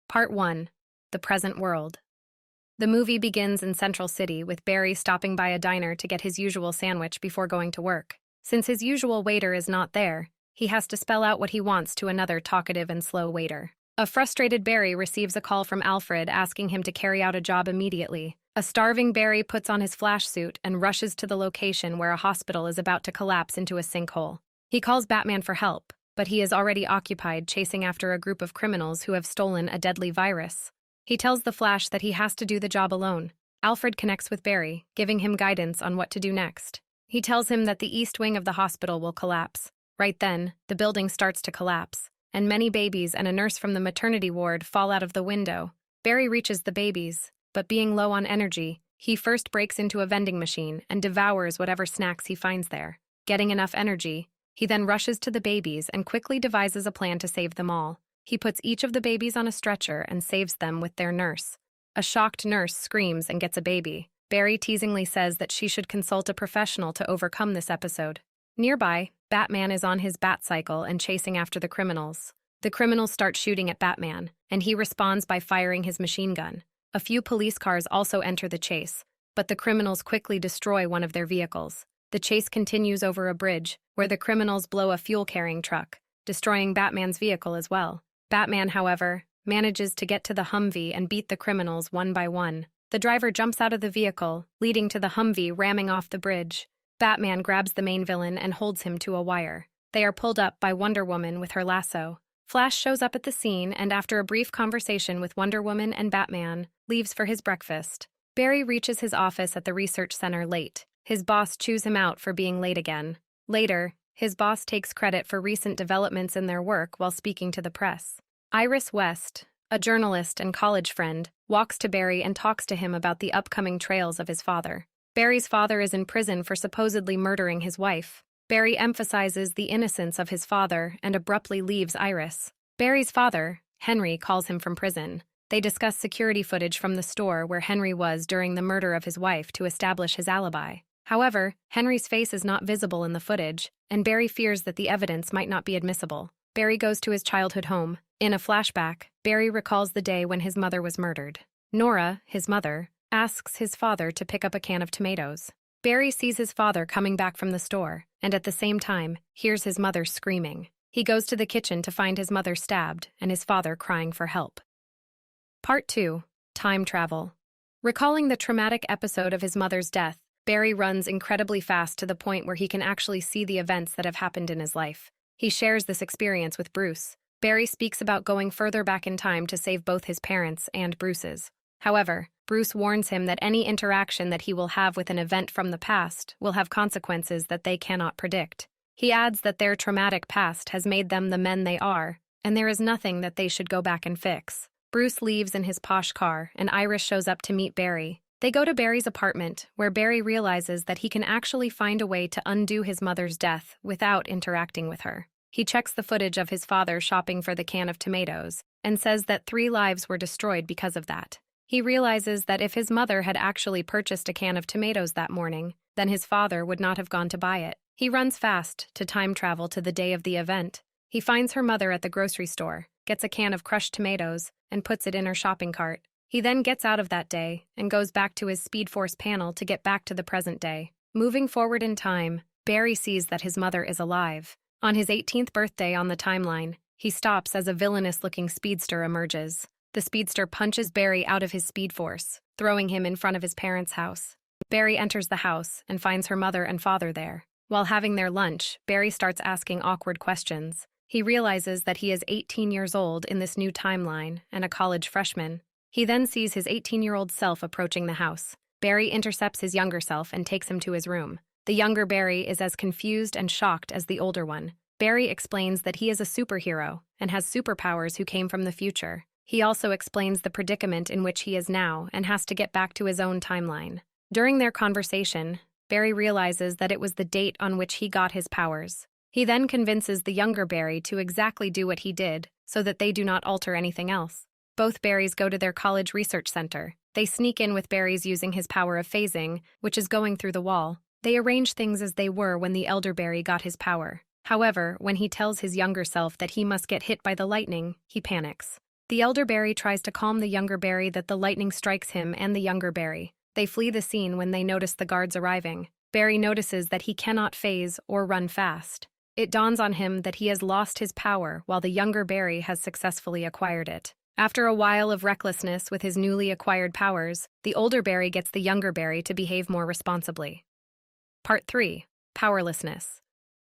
Part 1. The Present World. The movie begins in Central City with Barry stopping by a diner to get his usual sandwich before going to work. Since his usual waiter is not there, he has to spell out what he wants to another talkative and slow waiter. A frustrated Barry receives a call from Alfred asking him to carry out a job immediately. A starving Barry puts on his flash suit and rushes to the location where a hospital is about to collapse into a sinkhole. He calls Batman for help, but he is already occupied chasing after a group of criminals who have stolen a deadly virus. He tells the Flash that he has to do the job alone. Alfred connects with Barry, giving him guidance on what to do next. He tells him that the east wing of the hospital will collapse. Right then, the building starts to collapse, and many babies and a nurse from the maternity ward fall out of the window. Barry reaches the babies, but being low on energy, he first breaks into a vending machine and devours whatever snacks he finds there. Getting enough energy, he then rushes to the babies and quickly devises a plan to save them all. He puts each of the babies on a stretcher and saves them with their nurse. A shocked nurse screams and gets a baby. Barry teasingly says that she should consult a professional to overcome this episode. Nearby, Batman is on his Batcycle and chasing after the criminals. The criminals start shooting at Batman, and he responds by firing his machine gun. A few police cars also enter the chase, but the criminals quickly destroy one of their vehicles. The chase continues over a bridge, where the criminals blow a fuel-carrying truck, destroying Batman's vehicle as well. Batman, however, manages to get to the Humvee and beat the criminals one by one. The driver jumps out of the vehicle, leading to the Humvee ramming off the bridge. Batman grabs the main villain and holds him to a wire. They are pulled up by Wonder Woman with her lasso. Flash shows up at the scene and, after a brief conversation with Wonder Woman and Batman, leaves for his breakfast. Barry reaches his office at the research center late. His boss chews him out for being late again. Later, his boss takes credit for recent developments in their work while speaking to the press. Iris West, a journalist and college friend, walks to Barry and talks to him about the upcoming trails of his father. Barry's father is in prison for supposedly murdering his wife. Barry emphasizes the innocence of his father and abruptly leaves Iris. Barry's father, Henry, calls him from prison. They discuss security footage from the store where Henry was during the murder of his wife to establish his alibi. However, Henry's face is not visible in the footage, and Barry fears that the evidence might not be admissible. Barry goes to his childhood home. In a flashback, Barry recalls the day when his mother was murdered. Nora, his mother, asks his father to pick up a can of tomatoes. Barry sees his father coming back from the store, and at the same time, hears his mother screaming. He goes to the kitchen to find his mother stabbed and his father crying for help. Part 2. Time Travel. Recalling the traumatic episode of his mother's death, Barry runs incredibly fast to the point where he can actually see the events that have happened in his life. He shares this experience with Bruce. Barry speaks about going further back in time to save both his parents and Bruce's. However, Bruce warns him that any interaction that he will have with an event from the past will have consequences that they cannot predict. He adds that their traumatic past has made them the men they are, and there is nothing that they should go back and fix. Bruce leaves in his posh car, and Iris shows up to meet Barry. They go to Barry's apartment, where Barry realizes that he can actually find a way to undo his mother's death without interacting with her. He checks the footage of his father shopping for the can of tomatoes, and says that 3 lives were destroyed because of that. He realizes that if his mother had actually purchased a can of tomatoes that morning, then his father would not have gone to buy it. He runs fast to time travel to the day of the event. He finds her mother at the grocery store, gets a can of crushed tomatoes, and puts it in her shopping cart. He then gets out of that day and goes back to his Speed Force panel to get back to the present day. Moving forward in time, Barry sees that his mother is alive. On his 18th birthday on the timeline, he stops as a villainous-looking speedster emerges. The speedster punches Barry out of his Speed Force, throwing him in front of his parents' house. Barry enters the house and finds her mother and father there. While having their lunch, Barry starts asking awkward questions. He realizes that he is 18 years old in this new timeline and a college freshman. He then sees his 18-year-old self approaching the house. Barry intercepts his younger self and takes him to his room. The younger Barry is as confused and shocked as the older one. Barry explains that he is a superhero and has superpowers who came from the future. He also explains the predicament in which he is now and has to get back to his own timeline. During their conversation, Barry realizes that it was the date on which he got his powers. He then convinces the younger Barry to exactly do what he did so that they do not alter anything else. Both Barrys go to their college research center. They sneak in with Barry's using his power of phasing, which is going through the wall. They arrange things as they were when the elder Barry got his power. However, when he tells his younger self that he must get hit by the lightning, he panics. The elder Barry tries to calm the younger Barry that the lightning strikes him and the younger Barry. They flee the scene when they notice the guards arriving. Barry notices that he cannot phase or run fast. It dawns on him that he has lost his power while the younger Barry has successfully acquired it. After a while of recklessness with his newly acquired powers, the older Barry gets the younger Barry to behave more responsibly. Part 3. Powerlessness.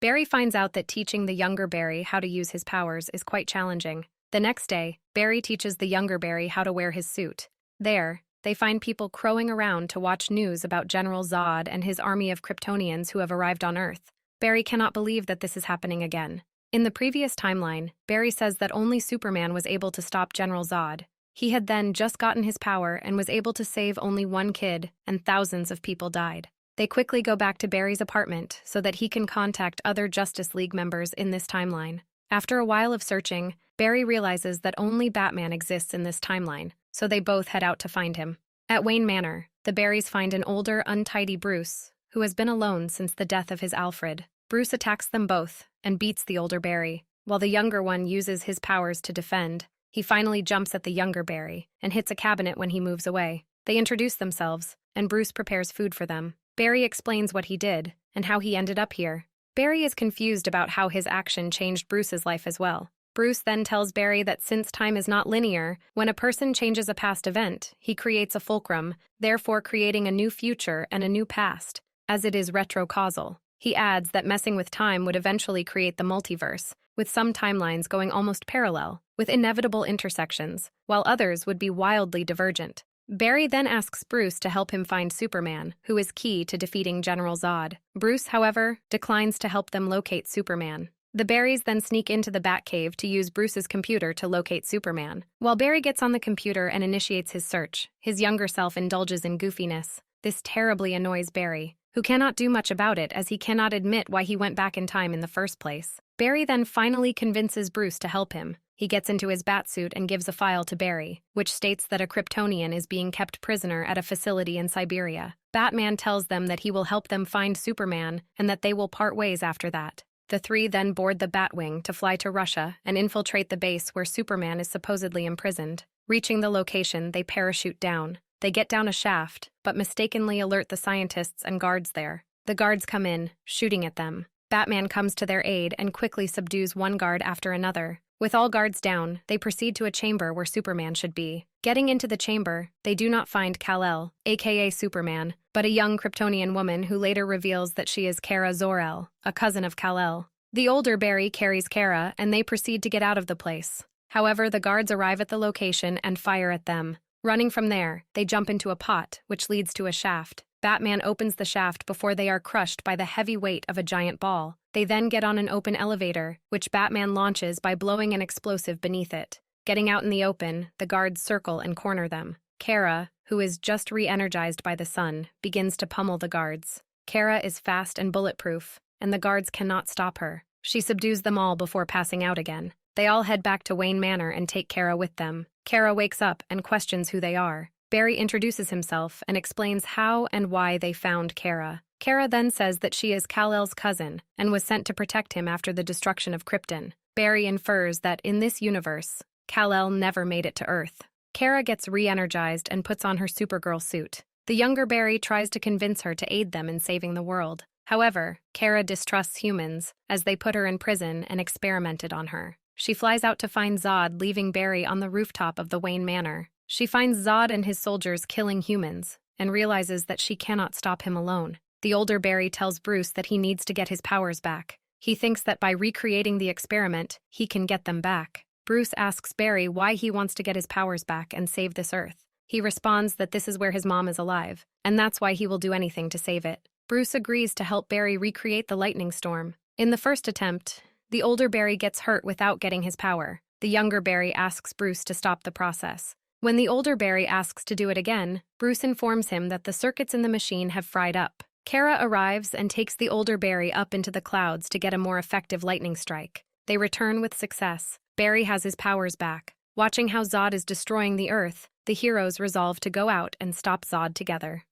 Barry finds out that teaching the younger Barry how to use his powers is quite challenging. The next day, Barry teaches the younger Barry how to wear his suit. There, they find people crowing around to watch news about General Zod and his army of Kryptonians who have arrived on Earth. Barry cannot believe that this is happening again. In the previous timeline, Barry says that only Superman was able to stop General Zod. He had then just gotten his power and was able to save only one kid, and thousands of people died. They quickly go back to Barry's apartment so that he can contact other Justice League members in this timeline. After a while of searching, Barry realizes that only Batman exists in this timeline, so they both head out to find him. At Wayne Manor, the Barrys find an older, untidy Bruce, who has been alone since the death of his Alfred. Bruce attacks them both and beats the older Barry, while the younger one uses his powers to defend. He finally jumps at the younger Barry and hits a cabinet when he moves away. They introduce themselves, and Bruce prepares food for them. Barry explains what he did and how he ended up here. Barry is confused about how his action changed Bruce's life as well. Bruce then tells Barry that since time is not linear, when a person changes a past event, he creates a fulcrum, therefore creating a new future and a new past, as it is retrocausal. He adds that messing with time would eventually create the multiverse, with some timelines going almost parallel, with inevitable intersections, while others would be wildly divergent. Barry then asks Bruce to help him find Superman, who is key to defeating General Zod. Bruce, however, declines to help them locate Superman. The Barrys then sneak into the Batcave to use Bruce's computer to locate Superman. While Barry gets on the computer and initiates his search, his younger self indulges in goofiness. This terribly annoys Barry, who cannot do much about it as he cannot admit why he went back in time in the first place. Barry then finally convinces Bruce to help him. He gets into his batsuit and gives a file to Barry, which states that a Kryptonian is being kept prisoner at a facility in Siberia. Batman tells them that he will help them find Superman and that they will part ways after that. The three then board the Batwing to fly to Russia and infiltrate the base where Superman is supposedly imprisoned. Reaching the location, they parachute down. They get down a shaft, but mistakenly alert the scientists and guards there. The guards come in, shooting at them. Batman comes to their aid and quickly subdues one guard after another. With all guards down, they proceed to a chamber where Superman should be. Getting into the chamber, they do not find Kal-El, aka Superman, but a young Kryptonian woman who later reveals that she is Kara Zor-El, a cousin of Kal-El. The older Barry carries Kara, and they proceed to get out of the place. However, the guards arrive at the location and fire at them. Running from there, they jump into a pot, which leads to a shaft. Batman opens the shaft before they are crushed by the heavy weight of a giant ball. They then get on an open elevator, which Batman launches by blowing an explosive beneath it. Getting out in the open, the guards circle and corner them. Kara, who is just re-energized by the sun, begins to pummel the guards. Kara is fast and bulletproof, and the guards cannot stop her. She subdues them all before passing out again. They all head back to Wayne Manor and take Kara with them. Kara wakes up and questions who they are. Barry introduces himself and explains how and why they found Kara. Kara then says that she is Kal-El's cousin and was sent to protect him after the destruction of Krypton. Barry infers that in this universe, Kal-El never made it to Earth. Kara gets re-energized and puts on her Supergirl suit. The younger Barry tries to convince her to aid them in saving the world. However, Kara distrusts humans as they put her in prison and experimented on her. She flies out to find Zod, leaving Barry on the rooftop of the Wayne Manor. She finds Zod and his soldiers killing humans and realizes that she cannot stop him alone. The older Barry tells Bruce that he needs to get his powers back. He thinks that by recreating the experiment, he can get them back. Bruce asks Barry why he wants to get his powers back and save this Earth. He responds that this is where his mom is alive, and that's why he will do anything to save it. Bruce agrees to help Barry recreate the lightning storm. In the first attempt, the older Barry gets hurt without getting his power. The younger Barry asks Bruce to stop the process. When the older Barry asks to do it again, Bruce informs him that the circuits in the machine have fried up. Kara arrives and takes the older Barry up into the clouds to get a more effective lightning strike. They return with success. Barry has his powers back. Watching how Zod is destroying the Earth, the heroes resolve to go out and stop Zod together.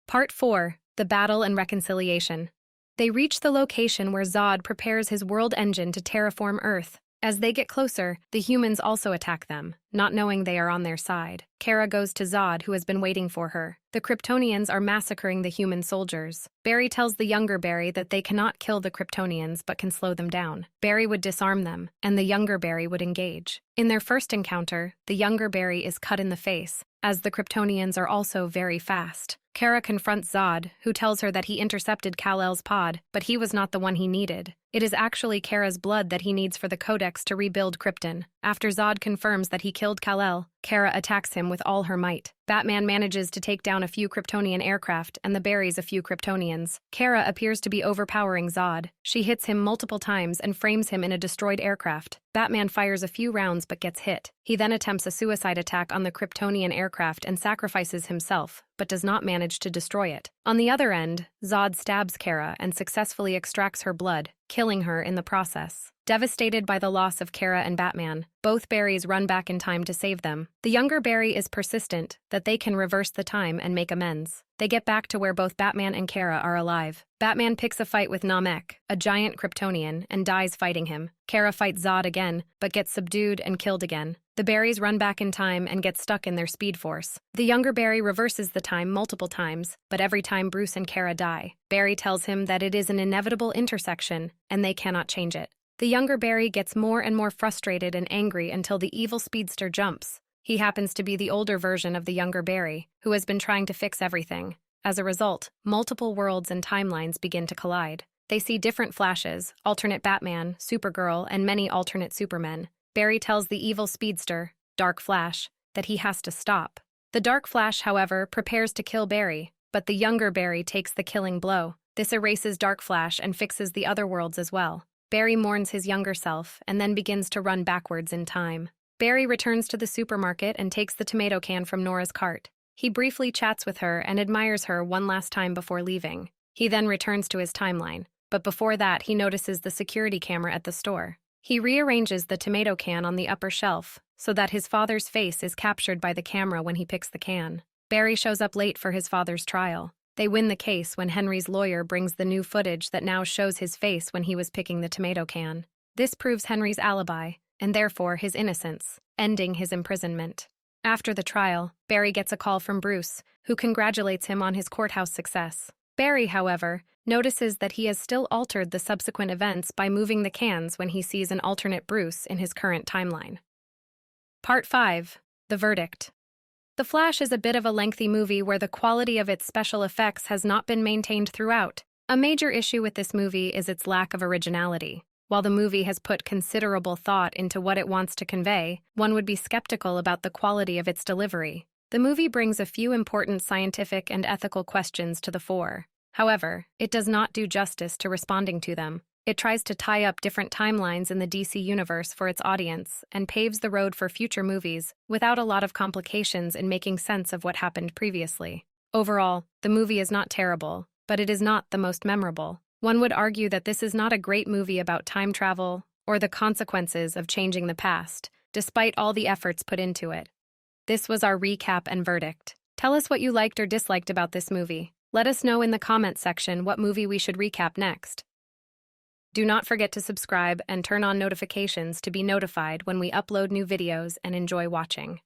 Part 4. The Battle and Reconciliation. They reach the location where Zod prepares his world engine to terraform Earth. As they get closer, the humans also attack them. not knowing they are on their side. Kara goes to Zod, who has been waiting for her. The Kryptonians are massacring the human soldiers. Barry tells the younger Barry that they cannot kill the Kryptonians but can slow them down. Barry would disarm them, and the younger Barry would engage. In their first encounter, the younger Barry is cut in the face, as the Kryptonians are also very fast. Kara confronts Zod, who tells her that he intercepted Kal-El's pod, but he was not the one he needed. It is actually Kara's blood that he needs for the Codex to rebuild Krypton. After Zod confirms that he killed Kal-El, Kara attacks him with all her might. Batman manages to take down a few Kryptonian aircraft and the buries a few Kryptonians. Kara appears to be overpowering Zod. She hits him multiple times and frames him in a destroyed aircraft. Batman fires a few rounds but gets hit. He then attempts a suicide attack on the Kryptonian aircraft and sacrifices himself, but does not manage to destroy it. On the other end, Zod stabs Kara and successfully extracts her blood, killing her in the process. Devastated by the loss of Kara and Batman, both Barrys run back in time to save them. The younger Barry is persistent that they can reverse the time and make amends. They get back to where both Batman and Kara are alive. Batman picks a fight with Namek, a giant Kryptonian, and dies fighting him. Kara fights Zod again, but gets subdued and killed again. The Barrys run back in time and get stuck in their speed force. The younger Barry reverses the time multiple times, but every time Bruce and Kara die. Barry tells him that it is an inevitable intersection, and they cannot change it. The younger Barry gets more and more frustrated and angry until the evil speedster jumps. He happens to be the older version of the younger Barry, who has been trying to fix everything. As a result, multiple worlds and timelines begin to collide. They see different Flashes, alternate Batman, Supergirl, and many alternate Supermen. Barry tells the evil speedster, Dark Flash, that he has to stop. The Dark Flash, however, prepares to kill Barry, but the younger Barry takes the killing blow. This erases Dark Flash and fixes the other worlds as well. Barry mourns his younger self and then begins to run backwards in time. Barry returns to the supermarket and takes the tomato can from Nora's cart. He briefly chats with her and admires her one last time before leaving. He then returns to his timeline, but before that he notices the security camera at the store. He rearranges the tomato can on the upper shelf so that his father's face is captured by the camera when he picks the can. Barry shows up late for his father's trial. They win the case when Henry's lawyer brings the new footage that now shows his face when he was picking the tomato can. This proves Henry's alibi, and therefore his innocence, ending his imprisonment. After the trial, Barry gets a call from Bruce, who congratulates him on his courthouse success. Barry, however, notices that he has still altered the subsequent events by moving the cans when he sees an alternate Bruce in his current timeline. Part 5. The Verdict. The Flash is a bit of a lengthy movie where the quality of its special effects has not been maintained throughout. A major issue with this movie is its lack of originality. While the movie has put considerable thought into what it wants to convey, one would be skeptical about the quality of its delivery. The movie brings a few important scientific and ethical questions to the fore. However, it does not do justice to responding to them. It tries to tie up different timelines in the DC universe for its audience and paves the road for future movies without a lot of complications in making sense of what happened previously. Overall, the movie is not terrible, but it is not the most memorable. One would argue that this is not a great movie about time travel or the consequences of changing the past, despite all the efforts put into it. This was our recap and verdict. Tell us what you liked or disliked about this movie. Let us know in the comments section what movie we should recap next. Do not forget to subscribe and turn on notifications to be notified when we upload new videos and enjoy watching.